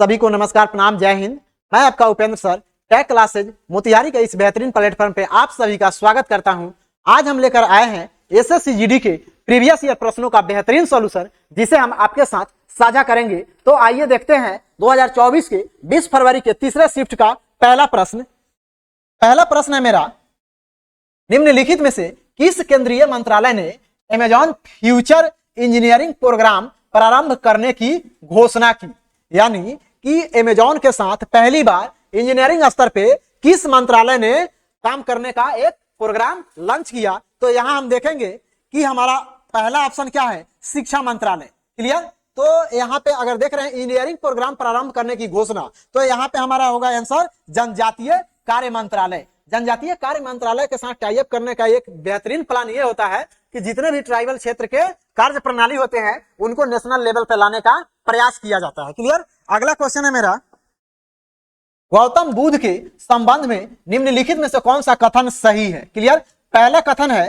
सभी को नमस्कार, प्रणाम, जय हिंद। मैं आपका Upendra sir tech classes Motihari के इस बेहतरीन प्लेटफॉर्म पे आप सभी का स्वागत करता हूं। आज हम लेकर आए हैं एसएससी जीडी के प्रीवियस ईयर प्रश्नों का बेहतरीन सॉल्यूशन, जिसे हम आपके साथ साझा करेंगे। तो आइए देखते हैं 2024 के 20 फरवरी के तीसरे शिफ्ट का पहला प्रश्न। पहला प्रश्न है मेरा, निम्नलिखित में से किस केंद्रीय मंत्रालय ने अमेजॉन फ्यूचर इंजीनियरिंग प्रोग्राम प्रारंभ करने की घोषणा की? यानी कि अमेजॉन के साथ पहली बार इंजीनियरिंग स्तर पे किस मंत्रालय ने काम करने का एक प्रोग्राम लॉन्च किया? तो यहां हम देखेंगे कि हमारा पहला ऑप्शन क्या है, शिक्षा मंत्रालय। क्लियर? तो यहां पे अगर देख रहे हैं इंजीनियरिंग प्रोग्राम प्रारंभ करने की घोषणा, तो यहां पे हमारा होगा आंसर जनजातीय कार्य मंत्रालय। जनजातीय कार्य मंत्रालय के साथ टाई अप करने का एक बेहतरीन प्लान ये होता है कि जितने भी ट्राइबल क्षेत्र के कार्य प्रणाली होते हैं उनको नेशनल लेवल पे लाने का प्रयास किया जाता है। क्लियर? अगला क्वेश्चन है मेरा, गौतम बुद्ध के संबंध में निम्नलिखित में से कौन सा कथन सही है? क्लियर? पहला कथन है,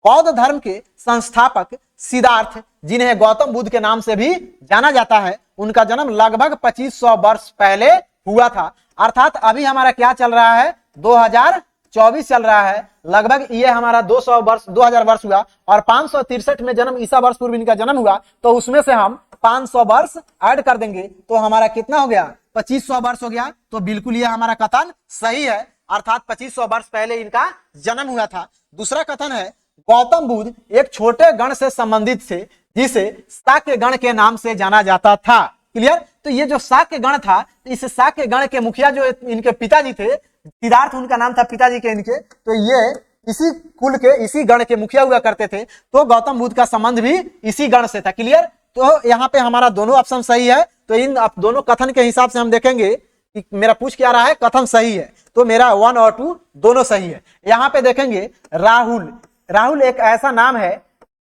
बौद्ध धर्म के संस्थापक सिद्धार्थ, जिन्हें गौतम बुद्ध के नाम से भी जाना जाता है, उनका जन्म लगभग 2500 वर्ष पहले हुआ था। अर्थात अभी हमारा क्या चल रहा है, 2024 चल रहा है, लगभग ये हमारा 2000 वर्ष हुआ और 563 में जन्म ईसा वर्ष पूर्व इनका जन्म हुआ, तो उसमें से हम 500 वर्ष ऐड कर देंगे तो हमारा कितना हो गया, 2500 वर्ष हो गया। तो बिल्कुल ये हमारा कथन सही है, अर्थात 2500 वर्ष पहले इनका जन्म हुआ था। दूसरा कथन है, गौतम बुद्ध एक छोटे गण से संबंधित थे जिसे शाक्य गण के नाम से जाना जाता था। क्लियर? तो ये जो शाक्य गण था, इस शाक्य गण के मुखिया जो इनके पिताजी थे, सिद्धार्थ उनका नाम था पिताजी के इनके, तो ये इसी कुल के, इसी गण के मुखिया हुआ करते थे। तो गौतम बुद्ध का संबंध भी इसी गण से था। क्लियर? तो यहाँ पे हमारा दोनों ऑप्शन सही है। तो इन दोनों कथन के हिसाब से हम देखेंगे कि मेरा पूछ क्या रहा है, कथन सही है, तो मेरा 1 और 2 दोनों सही है। यहाँ पे देखेंगे राहुल, राहुल एक ऐसा नाम है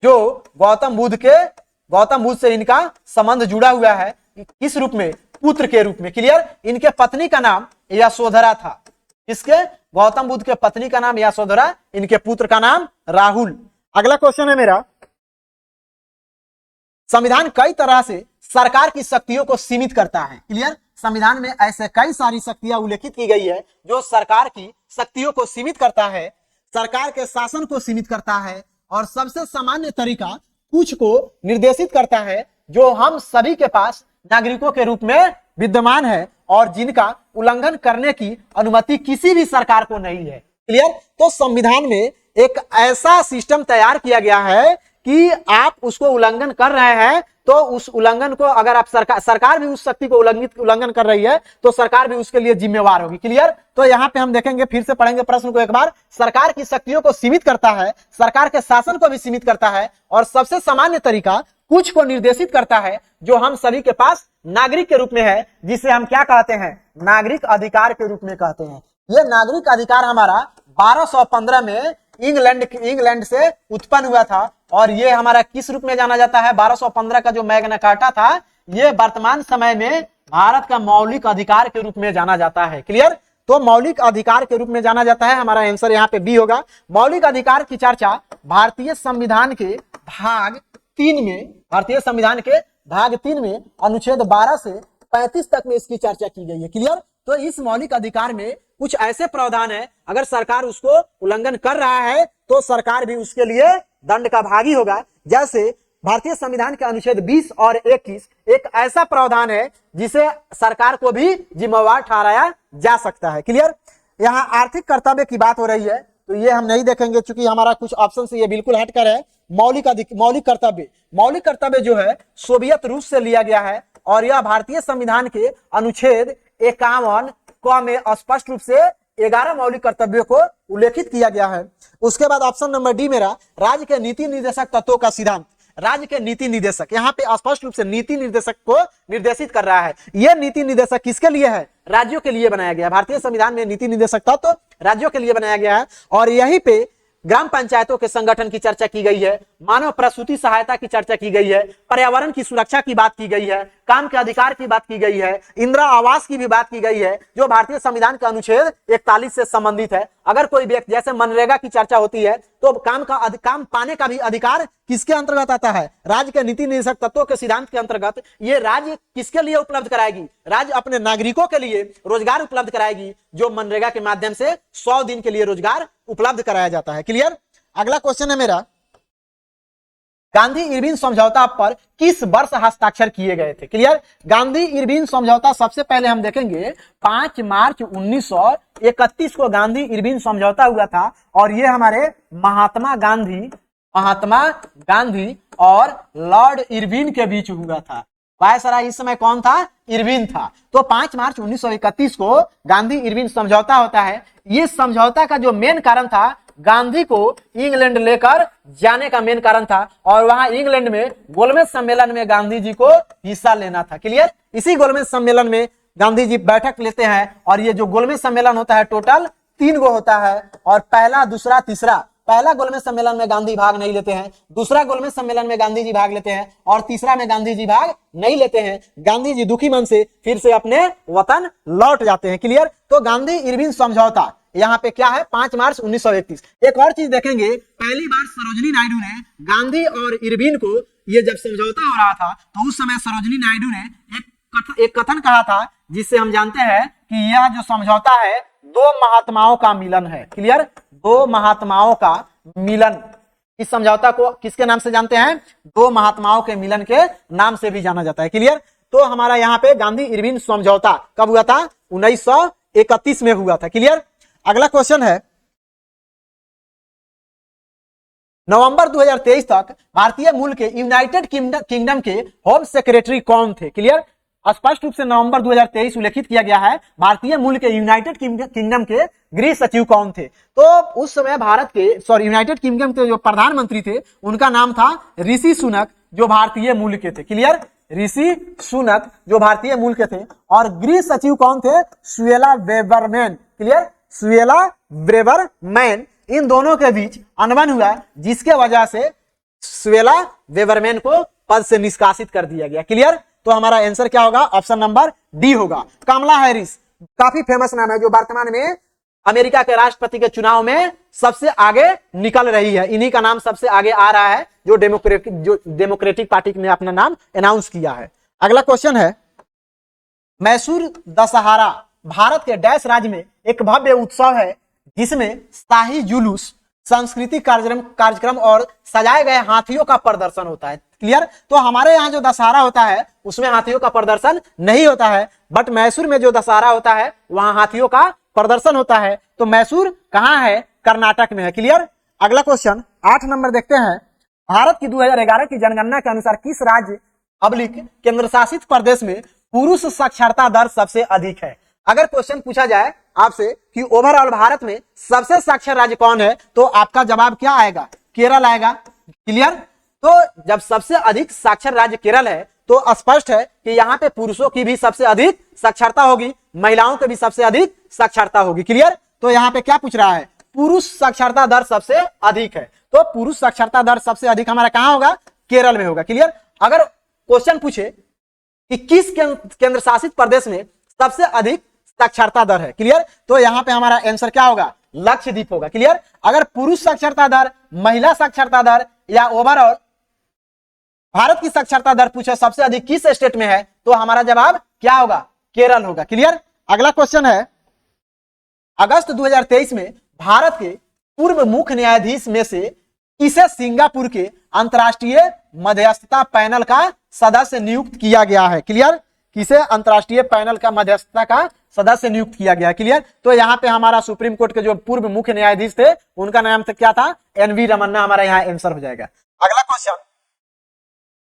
जो गौतम बुद्ध से इनका संबंध जुड़ा हुआ है। किस रूप में? पुत्र के रूप में। क्लियर? इनके पत्नी का नाम यशोधरा था। किसके? गौतम बुद्ध के पत्नी का नाम यशोधरा, इनके पुत्र का नाम राहुल। अगला क्वेश्चन है मेरा, संविधान कई तरह से सरकार की शक्तियों को सीमित करता है। क्लियर? संविधान में ऐसे कई सारी शक्तियां उल्लेखित की गई है जो सरकार की शक्तियों को सीमित करता है, सरकार के शासन को सीमित करता है, और सबसे सामान्य तरीका कुछ को निर्देशित करता है जो हम सभी के पास नागरिकों के रूप में विद्यमान है और जिनका उल्लंघन करने की अनुमति किसी भी सरकार को नहीं है। क्लियर? तो संविधान में एक ऐसा सिस्टम तैयार किया गया है कि आप उसको उल्लंघन कर रहे हैं तो उस उल्लंघन को, अगर आप सरकार भी उस शक्ति को उल्लंघन कर रही है तो सरकार भी उसके लिए जिम्मेवार होगी। क्लियर? तो यहाँ पे हम देखेंगे, फिर से पढ़ेंगे प्रश्न को एक बार, सरकार की शक्तियों को सीमित करता है, सरकार के शासन को भी सीमित करता है, और सबसे सामान्य तरीका कुछ को निर्देशित करता है जो हम सभी के पास नागरिक के रूप में है, जिसे हम क्या कहते हैं, नागरिक अधिकार के रूप में कहते हैं। ये नागरिक अधिकार हमारा 1215 में इंग्लैंड से उत्पन्न हुआ था, और ये हमारा किस रूप में जाना जाता है, 1215 का जो मैग्ना कार्टा था, ये वर्तमान समय में भारत का मौलिक अधिकार के रूप में जाना जाता है। क्लियर? तो मौलिक अधिकार के रूप में जाना जाता है। हमारा आंसर यहाँ पे बी होगा। मौलिक अधिकार की चर्चा भारतीय संविधान के भाग 3 में, भारतीय संविधान के भाग 3 में अनुच्छेद 12 से 35 तक में इसकी चर्चा की गई है। क्लियर? तो इस मौलिक अधिकार में कुछ ऐसे प्रावधान है, अगर सरकार उसको उल्लंघन कर रहा है तो सरकार भी उसके लिए दंड का भागी होगा। जैसे भारतीय संविधान के अनुच्छेद 20 और 21 एक ऐसा प्रावधान है जिसे सरकार को भी जिम्मेवार ठहराया जा सकता है। क्लियर? यहाँ आर्थिक कर्तव्य की बात हो रही है, तो ये हम नहीं देखेंगे क्योंकि हमारा कुछ ऑप्शन से ये बिल्कुल हटकर है। मौलिक कर्तव्य जो है सोवियत रूस से लिया गया है, और यह भारतीय संविधान के अनुच्छेद 51 क में स्पष्ट रूप से 11 मौलिक कर्तव्यों को उल्लेखित किया गया है। उसके बाद ऑप्शन नंबर डी मेरा, राज्य के नीति निर्देशक तत्वों का सिद्धांत। राज्य के नीति निर्देशक, यहाँ पे स्पष्ट रूप से नीति निर्देशक को निर्देशित कर रहा है। यह नीति निर्देशक किसके लिए है? राज्यों के लिए बनाया गया। भारतीय संविधान में नीति निर्देशक तत्व राज्यों के लिए बनाया गया है, और यहीं पे ग्राम पंचायतों के संगठन की चर्चा की गई है, मानव प्रसूति सहायता की चर्चा की गई है, पर्यावरण की सुरक्षा की बात की गई है, काम के अधिकार की बात की गई है, इंदिरा आवास की भी बात की गई है जो भारतीय संविधान के अनुच्छेद 41 से संबंधित है। अगर कोई व्यक्ति, जैसे मनरेगा की चर्चा होती है, तो काम पाने का भी अधिकार किसके अंतर्गत आता है? राज्य के नीति निर्देशक तत्वों के सिद्धांत के अंतर्गत ये राज्य किसके लिए उपलब्ध कराएगी? राज्य अपने नागरिकों के लिए रोजगार उपलब्ध कराएगी, जो मनरेगा के माध्यम से 100 दिन के लिए रोजगार उपलब्ध कराया जाता है। क्लियर? अगला क्वेश्चन है मेरा, गांधी इरविन समझौता पर किस वर्ष हस्ताक्षर किए गए थे? क्लियर? गांधी इरविन समझौता सबसे पहले हम देखेंगे 5 मार्च 1931 को गांधी इरविन समझौता हुआ था, और ये हमारे महात्मा गांधी और लॉर्ड इरविन के बीच हुआ था। वायसराय इस समय कौन था? इरविन था। तो 5 मार्च 1931 को गांधी इरविन समझौता होता है। ये समझौता का जो मेन कारण था, गांधी को इंग्लैंड लेकर जाने का मेन कारण था, और वहां इंग्लैंड में गोलमेज सम्मेलन में गांधी जी को हिस्सा लेना था। क्लियर? इसी गोलमेज सम्मेलन में गांधी जी बैठक लेते हैं, और ये जो गोलमेज सम्मेलन होता है टोटल 3 गो होता है, और पहला, दूसरा, तीसरा। पहला गोलमेज सम्मेलन में गांधी भाग नहीं लेते हैं, दूसरा गोलमेज सम्मेलन में गांधी जी भाग लेते हैं, और तीसरा में गांधी जी भाग नहीं लेते हैं। गांधी जी दुखी मन से फिर से अपने वतन लौट जाते हैं। क्लियर? तो गांधी इरविन समझौता यहाँ पे क्या है? 5 मार्च 1931। एक और चीज देखेंगे, पहली बार सरोजिनी नायडू ने गांधी और इरविन को, ये जब समझौता हो रहा था तो उस समय सरोजिनी नायडू ने एक कथन कहा था, जिससे हम जानते हैं कि यह जो समझौता है 2 महात्माओं का मिलन है। क्लियर? 2 महात्माओं का मिलन। इस समझौता को किसके नाम से जानते हैं? 2 महात्माओं के मिलन के नाम से भी जाना जाता है। क्लियर? तो हमारा यहाँ पे गांधी इरविन समझौता कब हुआ था? 1931 में हुआ था। क्लियर? अगला क्वेश्चन है, नवंबर 2023 तक भारतीय मूल के यूनाइटेड किंगडम के होम सेक्रेटरी कौन थे? क्लियर? स्पष्ट रूप से नवंबर 2023 उल्लेखित किया गया है। भारतीय मूल के यूनाइटेड किंगडम के गृह सचिव कौन थे? तो उस समय यूनाइटेड किंगडम के जो प्रधानमंत्री थे उनका नाम था ऋषि सुनक, जो भारतीय मूल के थे। क्लियर? ऋषि सुनक जो भारतीय मूल के थे, और गृह सचिव कौन थे? सुएला वेबरमैन। क्लियर? सुएला वेबरमैन। इन दोनों के बीच अनबन हुआ, जिसके वजह से सुएला वेबरमैन को पद से निष्कासित कर दिया गया। क्लियर? तो हमारा आंसर क्या होगा? ऑप्शन नंबर डी होगा। कमला हैरिस काफी फेमस नाम है, जो वर्तमान में अमेरिका के राष्ट्रपति के चुनाव में सबसे आगे निकल रही है। इन्हीं का नाम सबसे आगे आ रहा है, जो डेमोक्रेटिक पार्टी ने अपना नाम अनाउंस किया है। अगला क्वेश्चन है, मैसूर दशहरा भारत के डैश राज्य में एक भव्य उत्सव है, जिसमें शाही जुलूस, सांस्कृतिक कार्यक्रम और सजाए गए हाथियों का प्रदर्शन होता है। क्लियर? तो हमारे यहाँ जो दशहरा होता है उसमें हाथियों का प्रदर्शन नहीं होता है, बट मैसूर में जो दशहरा होता है वहां हाथियों का प्रदर्शन होता है। तो मैसूर कहाँ है? कर्नाटक में है। क्लियर? अगला क्वेश्चन 8 नंबर देखते हैं, भारत की 2011 की जनगणना के अनुसार किस राज्य केंद्र शासित प्रदेश में पुरुष साक्षरता दर सबसे अधिक है? अगर क्वेश्चन पूछा जाए आपसे कि ओवरऑल भारत में सबसे साक्षर राज्य कौन है, तो आपका जवाब क्या आएगा? केरल आएगा। क्लियर? तो जब सबसे अधिक साक्षर राज्य केरल है, तो स्पष्ट है कि यहाँ पे पुरुषों की भी सबसे अधिक साक्षरता होगी, महिलाओं की भी सबसे अधिक साक्षरता होगी। क्लियर? तो यहाँ पे क्या पूछ रहा है? पुरुष साक्षरता दर सबसे अधिक है, तो पुरुष साक्षरता दर सबसे अधिक हमारा कहाँ होगा? केरल में होगा। क्लियर? अगर क्वेश्चन पूछे कि किस केंद्र शासित प्रदेश में सबसे अधिक साक्षरता दर है, क्लियर, तो यहाँ पे हमारा आंसर क्या होगा? लक्षद्वीप होगा। क्लियर? अगर पुरुष साक्षरता दर, महिला साक्षरता दर या ओवरऑल भारत की साक्षरता दर पूछे सबसे अधिक किस स्टेट में है, तो हमारा जवाब क्या होगा? केरल होगा। क्लियर? अगला क्वेश्चन है, अगस्त 2023 में भारत के पूर्व मुख्य न्यायाधीश में से किसे सिंगापुर के अंतर्राष्ट्रीय मध्यस्थता पैनल का सदस्य नियुक्त किया गया है? क्लियर? किसे अंतर्राष्ट्रीय पैनल का मध्यस्थता का सदस्य नियुक्त किया गया? क्लियर? तो यहाँ पे हमारा सुप्रीम कोर्ट के जो पूर्व मुख्य न्यायाधीश थे उनका नाम तो क्या था? एनवी रमन्ना हमारा यहाँ आंसर हो जाएगा। अगला क्वेश्चन,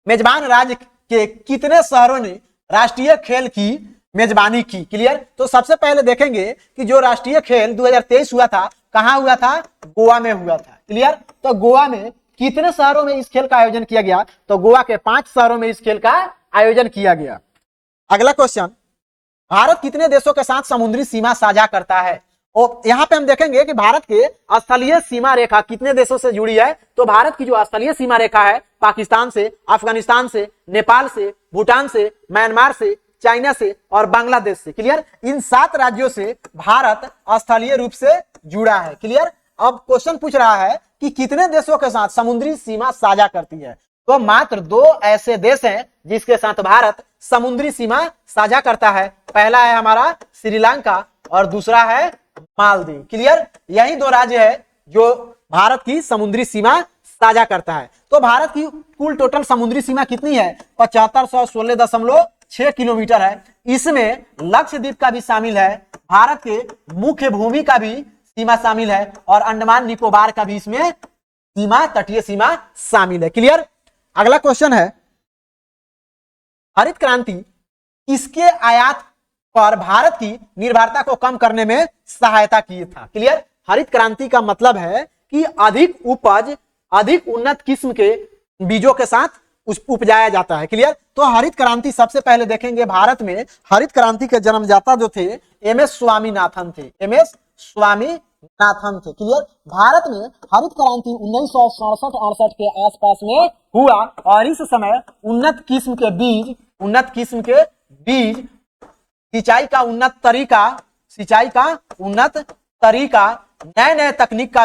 मेजबान राज्य के कितने शहरों ने राष्ट्रीय खेल की मेजबानी की? क्लियर? तो सबसे पहले देखेंगे कि जो राष्ट्रीय खेल 2023 हुआ था, कहां हुआ था? गोवा में हुआ था। क्लियर? तो गोवा में कितने शहरों में इस खेल का आयोजन किया गया? तो गोवा के 5 शहरों में इस खेल का आयोजन किया गया। अगला क्वेश्चन, भारत कितने देशों के साथ समुद्री सीमा साझा करता है? और यहाँ पे हम देखेंगे कि भारत के स्थलीय सीमा रेखा कितने देशों से जुड़ी है। तो भारत की जो स्थलीय सीमा रेखा है पाकिस्तान से, अफगानिस्तान से, नेपाल से, भूटान से, म्यांमार से, चाइना से और बांग्लादेश से। क्लियर, इन 7 राज्यों से भारत स्थलीय रूप से जुड़ा है। क्लियर। अब क्वेश्चन पूछ रहा है कि कितने देशों के साथ समुद्री सीमा साझा करती है। तो मात्र 2 ऐसे देश हैं जिसके साथ भारत समुद्री सीमा साझा करता है। पहला है हमारा श्रीलंका और दूसरा है मालदीव। क्लियर, यही 2 राज्य है जो भारत की समुद्री सीमा साझा करता है। तो भारत की कुल टोटल समुद्री सीमा कितनी है? 7516.6 किलोमीटर है। इसमें लक्षद्वीप का भी शामिल है, भारत के मुख्य भूमि का भी सीमा शामिल है और अंडमान निकोबार का भी इसमें सीमा, तटीय सीमा शामिल है। क्लियर। अगला क्वेश्चन है, हरित क्रांति किसके आयात पर भारत की निर्भरता को कम करने में सहायता की था? क्लियर। हरित क्रांति का मतलब है कि अधिक उपज, अधिक उन्नत किस्म के बीजों के साथ उपजाया जाता है। क्लियर। तो हरित क्रांति सबसे पहले देखेंगे, भारत में हरित क्रांति के जन्मदाता जो थे एमएस स्वामीनाथन थे। एमएस स्वामीनाथन थे। क्लियर। भारत में हरित क्रांति 1967-68 के आसपास में हुआ और इस समय उन्नत किस्म के बीज, सिंचाई का उन्नत तरीका, नए तकनीक का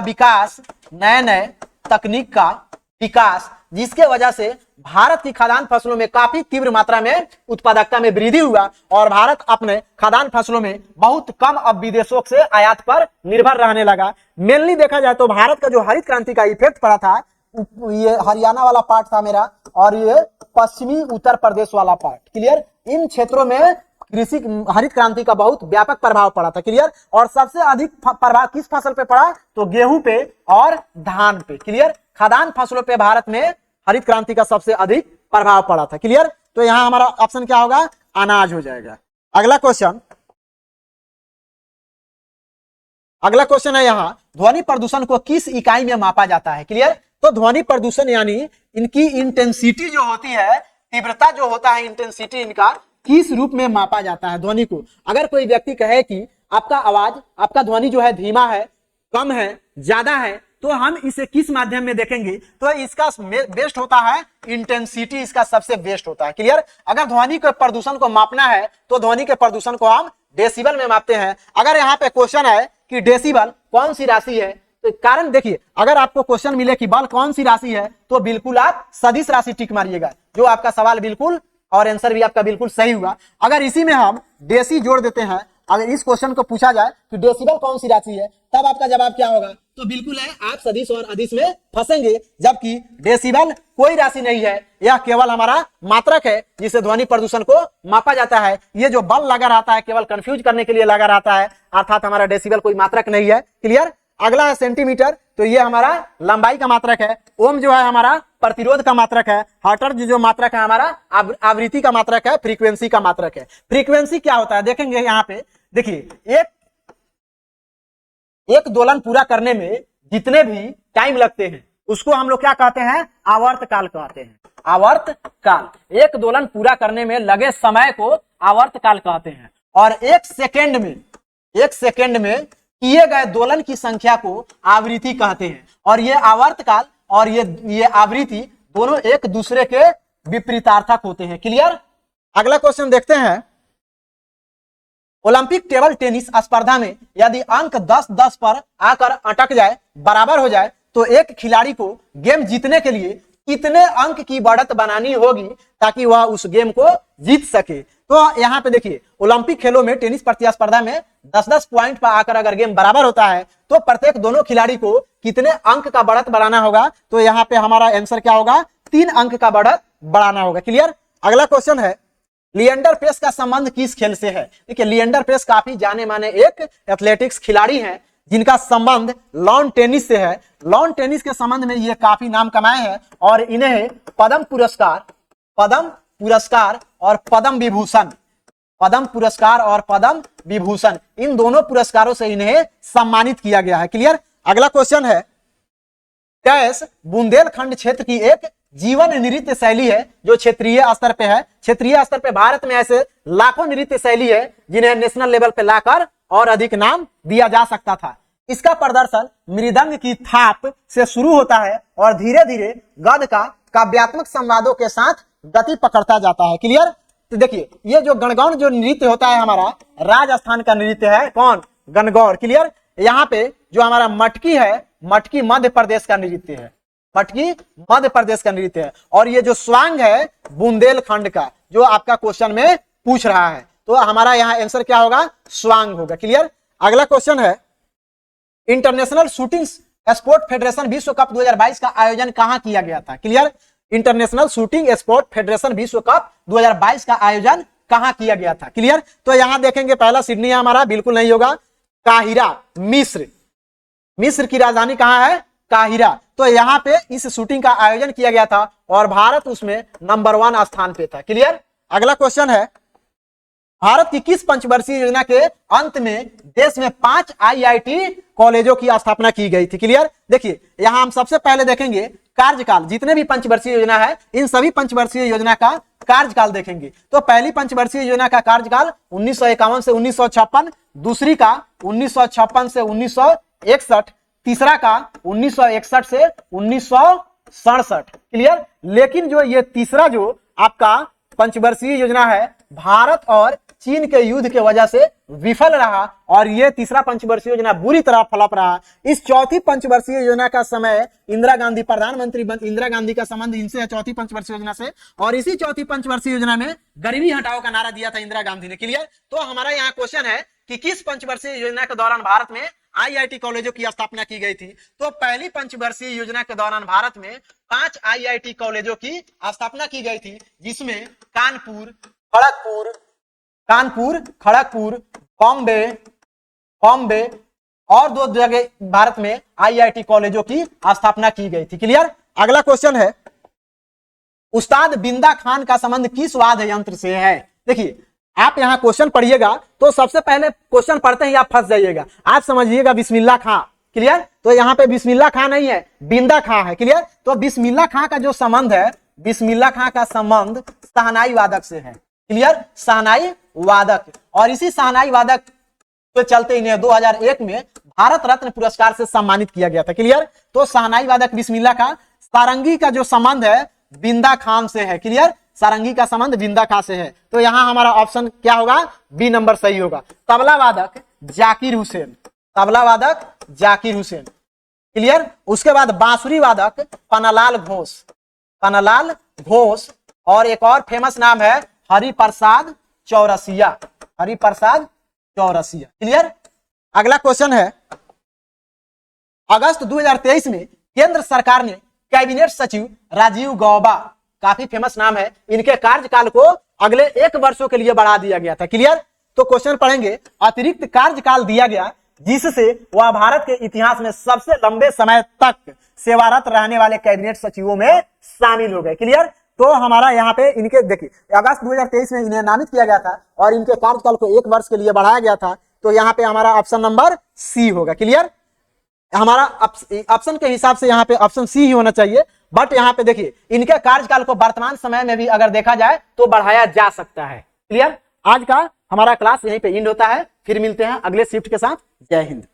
विकास, जिसके वजह से भारत की खाद्यान्न फसलों में काफी तीव्र मात्रा में उत्पादकता में वृद्धि हुआ और भारत अपने खाद्यान्न फसलों में बहुत कम अब विदेशों से आयात पर निर्भर रहने लगा। मेनली देखा जाए तो भारत का जो हरित क्रांति का इफेक्ट पड़ा था, ये हरियाणा वाला पार्ट था मेरा और ये पश्चिमी उत्तर प्रदेश वाला पार्ट। क्लियर। इन क्षेत्रों में कृषि हरित क्रांति का बहुत व्यापक प्रभाव पड़ा था। क्लियर। और सबसे अधिक प्रभाव किस फसल पे पड़ा? तो गेहूं पे और धान पे। क्लियर। खाद्यान्न फसलों पे भारत में हरित क्रांति का सबसे अधिक प्रभाव पड़ा था। क्लियर। तो यहां हमारा ऑप्शन क्या होगा? अनाज हो जाएगा। अगला क्वेश्चन है यहाँ, ध्वनि प्रदूषण को किस इकाई में मापा जाता है? क्लियर। तो ध्वनि प्रदूषण यानी इनकी इंटेंसिटी जो होती है, तीव्रता जो होता है, इंटेंसिटी इनका किस रूप में मापा जाता है ध्वनि को। अगर कोई व्यक्ति कहे कि आपका ध्वनि जो है धीमा है, कम है, ज्यादा है, तो हम इसे किस माध्यम में देखेंगे? तो इसका बेस्ट होता है इंटेंसिटी, इसका सबसे बेस्ट होता है। क्लियर। अगर ध्वनि के प्रदूषण को मापना है तो ध्वनि के प्रदूषण को हम डेसिबल में मापते हैं। अगर यहाँ पे क्वेश्चन है कि डेसिबल कौन सी राशि है, तो कारण देखिए, अगर आपको क्वेश्चन मिले कि बल कौन सी राशि है, तो बिल्कुल आप सदिश राशि टिक मारिएगा, जो आपका सवाल बिल्कुल और आंसर भी आपका बिल्कुल सही हुआ। अगर इसी में हम डेसी जोड़ देते हैं, अगर इस क्वेश्चन को पूछा जाए कि डेसिबल कौन सी राशि है, तब आपका जवाब क्या होगा? तो बिल्कुल है, आप सदिश और अदिश में फंसेंगे, जबकि डेसिबल कोई राशि नहीं है, यह केवल हमारा मात्रक है जिसे ध्वनि प्रदूषण को मापा जाता है। ये जो बल लगा रहता है केवल कंफ्यूज करने के लिए लगा रहता है, अर्थात हमारा डेसिबल कोई मात्रक नहीं है। क्लियर। अगला है सेंटीमीटर, तो ये हमारा लंबाई का मात्रक है। ओम जो है हमारा प्रतिरोध का मात्रक है। हर्ट्ज जो मात्रक है हमारा आवृत्ति का मात्रक है, फ्रीक्वेंसी का मात्रक है। फ्रीक्वेंसी क्या होता है देखेंगे यहाँ पे। देखिए, एक दोलन पूरा करने में जितने भी टाइम लगते हैं उसको हम लोग क्या कहते हैं? आवर्तकाल कहते हैं। आवर्तकाल, एक दोलन पूरा करने में लगे समय को आवर्तकाल कहते हैं। और एक सेकेंड में किए गए दोलन की संख्या को आवृत्ति कहते हैं। और ये आवर्तकाल और ये आवृत्ति दोनों एक दूसरे के विपरीतार्थक होते हैं। क्लियर। अगला क्वेश्चन देखते हैं, ओलंपिक टेबल टेनिस स्पर्धा में यदि अंक 10-10 पर आकर अटक जाए, बराबर हो जाए, तो एक खिलाड़ी को गेम जीतने के लिए कितने अंक की बढ़त बनानी होगी ताकि वह उस गेम को जीत सके? तो यहाँ पे देखिए, ओलंपिक खेलों में टेनिस प्रतिस्पर्धा में 10-10 पॉइंट पर आकर अगर गेम बराबर होता है तो प्रत्येक दोनों खिलाड़ी को कितने अंक का बढ़त बढ़ाना होगा? तो यहाँ पे हमारा आंसर क्या होगा? 3 अंक का बढ़त बढ़ाना होगा। क्लियर। अगला क्वेश्चन है, लिएंडर पेस का संबंध किस खेल से है? देखिए, लिएंडर पेस काफी जाने माने एक एथलेटिक्स खिलाड़ी हैं जिनका संबंध लॉन टेनिस से है। लॉन टेनिस के संबंध में ये काफी नाम कमाए हैं और इन्हें पद्म पुरस्कार और पद्म विभूषण, इन दोनों पुरस्कारों से इन्हें सम्मानित किया गया है। क्लियर। अगला क्वेश्चन है, कैस बुंदेलखंड क्षेत्र की एक जीवन नृत्य शैली है जो क्षेत्रीय स्तर पे है। क्षेत्रीय स्तर पे भारत में ऐसे लाखों नृत्य शैली है जिन्हें नेशनल लेवल पे लाकर और अधिक नाम दिया जा सकता था। इसका प्रदर्शन मृदंग की थाप से शुरू होता है और धीरे धीरे गद का काव्यात्मक संवादों के साथ गति पकड़ता जाता है। क्लियर। तो देखिए ये जो गणगौर जो नृत्य होता है हमारा राजस्थान का नृत्य है, कौन, गणगौर। क्लियर। यहाँ पे जो हमारा मटकी है, मटकी मध्य प्रदेश का नृत्य है, मटकी मध्य प्रदेश का नृत्य है। और ये जो स्वांग है बुंदेलखंड का, जो आपका क्वेश्चन में पूछ रहा है, तो हमारा यहाँ आंसर क्या होगा, स्वांग होगा। क्लियर। अगला क्वेश्चन है इंटरनेशनल शूटिंग स्पोर्ट फेडरेशन विश्व कप 2022 का आयोजन कहां किया गया था। Clear. International shooting sport federation विश्व कप 2022 का आयोजन कहां किया गया था। क्लियर। तो यहां देखेंगे पहला सिडनी है हमारा, बिल्कुल नहीं होगा। काहिरा, मिस्र, मिस्र की राजधानी कहां है, काहिरा। तो यहाँ पे इस शूटिंग का आयोजन किया गया था और भारत उसमें नंबर 1 स्थान पे था। क्लियर। अगला क्वेश्चन है भारत की किस पंचवर्षीय योजना के अंत में देश में 5 IIT कॉलेजों की स्थापना की गई थी। क्लियर। देखिए यहां हम सबसे पहले देखेंगे कार्यकाल, जितने भी पंचवर्षीय योजना है इन सभी पंचवर्षीय योजना का कार्यकाल देखेंगे। तो पहली पंचवर्षीय योजना का कार्यकाल 1951 से 1956, दूसरी का 1956 से 1961, तीसरा का 1961 से 1967। क्लियर। लेकिन जो ये तीसरा जो आपका पंचवर्षीय योजना है भारत और चीन के युद्ध के वजह से विफल रहा और यह तीसरा पंचवर्षीय योजना बुरी तरह फ्लॉप रहा। इस चौथी पंचवर्षीय योजना का समय इंदिरा गांधी प्रधानमंत्री इंदिरा गांधी का संबंध इनसे है, चौथी पंचवर्षीय योजना से। और इसी चौथी पंचवर्षीय योजना में गरीबी हटाओ का नारा दिया था इंदिरा गांधी ने। क्लियर। तो हमारा यहाँ क्वेश्चन है कि किस पंचवर्षीय योजना के दौरान भारत में IIT कॉलेजों की स्थापना की गई थी। तो पहली पंचवर्षीय योजना के दौरान भारत में 5 IIT कॉलेजों की स्थापना की गई थी, जिसमें कानपुर, खड़गपुर, बॉम्बे और 2 जगह भारत में IIT कॉलेजों की स्थापना की गई थी। क्लियर। अगला क्वेश्चन है उस्ताद बिंदा खान का संबंध किस वाद्य यंत्र से है। देखिए आप यहाँ क्वेश्चन पढ़िएगा तो सबसे पहले क्वेश्चन पढ़ते ही आप फंस जाइएगा। आप समझिएगा बिस्मिल्लाह खां। क्लियर। तो यहाँ पे बिस्मिल्लाह खां नहीं है, बिंदा खां है। क्लियर। तो बिस्मिल्लाह खां का जो संबंध है, बिस्मिल्लाह खां का संबंध शहनाई वादक से है। क्लियर। शहनाई वादक, और इसी शहनाई वादक के चलते इन्हें 2001 में भारत रत्न पुरस्कार से सम्मानित किया गया था। क्लियर। तो शहनाई वादक बिस्मिल्लाह खां, सारंगी का जो संबंध है बिंदा खान से है। क्लियर। सारंगी का संबंध बिंदा खां से है। तो यहां हमारा ऑप्शन क्या होगा, बी नंबर सही होगा। तबला वादक जाकिर हुसैन, तबला वादक जाकिर हुसैन। क्लियर। उसके बाद बांसुरी वादक पन्नालाल घोष, पन्नालाल घोष। और एक और फेमस नाम है हरिप्रसाद चौरसिया, हरिप्रसाद चौरसिया। क्लियर। अगला क्वेश्चन है अगस्त 2023 में केंद्र सरकार ने कैबिनेट सचिव राजीव गौबा, काफी फेमस नाम है, इनके कार्यकाल को अगले 1 वर्षों के लिए बढ़ा दिया गया था। क्लियर। तो क्वेश्चन पढ़ेंगे अतिरिक्त कार्यकाल दिया गया जिससे वह भारत के इतिहास में सबसे लंबे समय तक सेवारत रहने वाले कैबिनेट सचिवों में शामिल हो गए। क्लियर। तो हमारा यहाँ पे इनके देखिए अगस्त 2023 में इन्हें नामित किया गया था और इनके कार्यकाल को 1 वर्ष के लिए बढ़ाया गया था। तो यहाँ पे हमारा ऑप्शन नंबर सी होगा। क्लियर। हमारा ऑप्शन के हिसाब से यहाँ पे ऑप्शन सी ही होना चाहिए, बट यहाँ पे देखिए इनके कार्यकाल को वर्तमान समय में भी अगर देखा जाए तो बढ़ाया जा सकता है। क्लियर। आज का हमारा क्लास यहीं पे एंड होता है, फिर मिलते हैं अगले शिफ्ट के साथ। जय हिंद।